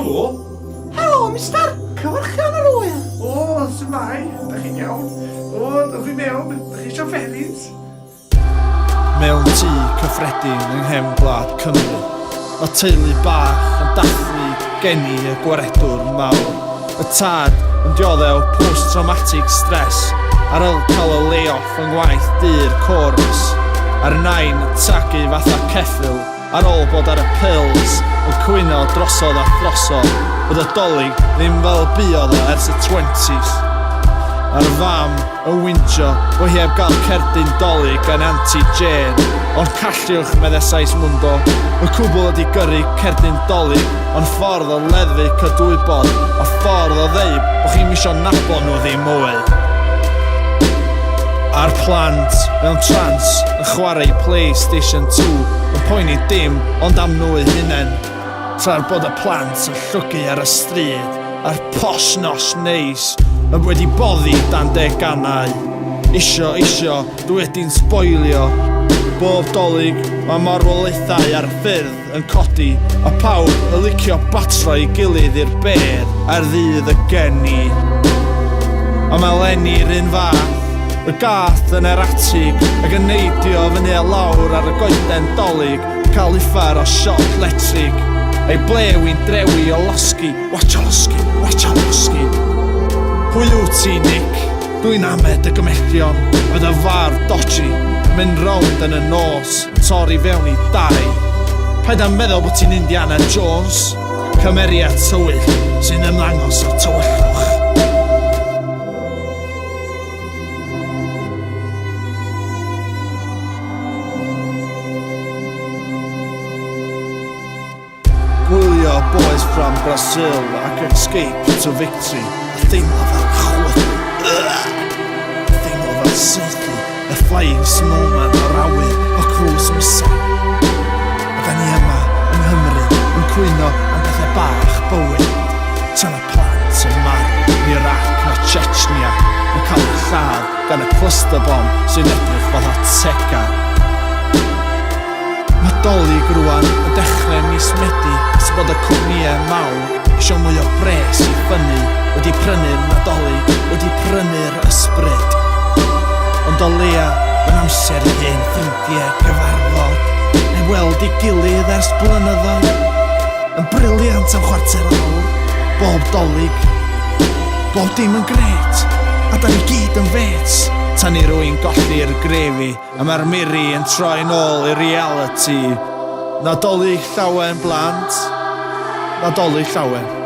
Helo? Helo, mister! Cyfarchion yr wyl! O, symai, da chi'n iawn? O, da chi'n mewn, da chi eisiau ferins? Mewn tŷ cyffredin yng nghefn gwlad Cymru, mae teulu bach yn dathlu geni y gwaredwr mawr. Y tad yn dioddef o post-traumatic stress ar ôl cael y lay-off yn gwaith dyr cwrs. A'r nain yn tagu fatha ceffyl ar ôl bod ar y pils yn cwyno drosodd a throsodd, bod y dolyg ddim fel buodd o ers y 20s. A'r fam yn wyndio o heb gael cerdyn dolyg yn anti-Jane, ond callwch meddesais Mundo, y cwbl ydi gyrru cerdyn dolyg, ond ffordd o leddu cydwybod a ffordd o ddeud bod chi'n misio nabod nhw ddim mwy. A'r plant mewn trans yn chwarae PlayStation 2 yn poeni dim ond am nhw eu hunain, tra'r bod y plant yn llwgu ar y stryd a'r posh nos neis yn wedi boddi dan degannau. Isio, dwi wedi'n sboilio. Bob dolyg mae marwolaethau ar ffyrdd yn codi a pawb yn licio batro i gilydd i'r ber ar ddydd y geni. A mae Lenni'r un fath, y gath yn eratig ac yn neidio fyny a lawr ar y goeden dolyg, cael uffar o siot letrig. Ei blew i'n drewi o losgi, watcha losgi. Pwy wyt ti, Nick? Dwi'n amed y gymedion, fydd y far dodgy, mynd rownd yn y nos, torri fewn i dau. Paid am meddwl bod ti'n Indiana Jones, cymeriad tywyll sy'n ymddangos o'r tywyllwch. Gwylio boys from Brazil ac escape to victory, a theimlo fel chwythu, a theimlo fel saethu, y flying snowman o'r awyr o Cruise Missile. A da ni yma yng Nghymru yn cwyno am bethau bach bywyd, tan y plant yn marw yn Iraq a Chechnya yn cael eu lladd gan y cluster bomb sy'n edrych fatha tega. Mae dolyg rwan yn dechrau mis Medi sy'n bod y cwmnïau mawr eisiau mwy o bres i ffynnu, wedi prynu'r Nadolig, wedi prynu'r ysbryd. Ond o leia, mae'n amser i hen ffrindiau gyfarfod, neu weld i gilydd ers blynyddoedd. Yn briliant am chwarter awr, bob dolyg, bob dim yn gret, a da ni gyd yn fets. Tan i rwy'n golli'r grefi, a mae'r miri yn troi nôl i reality. Nadolig llawen blant, Nadolig llawen.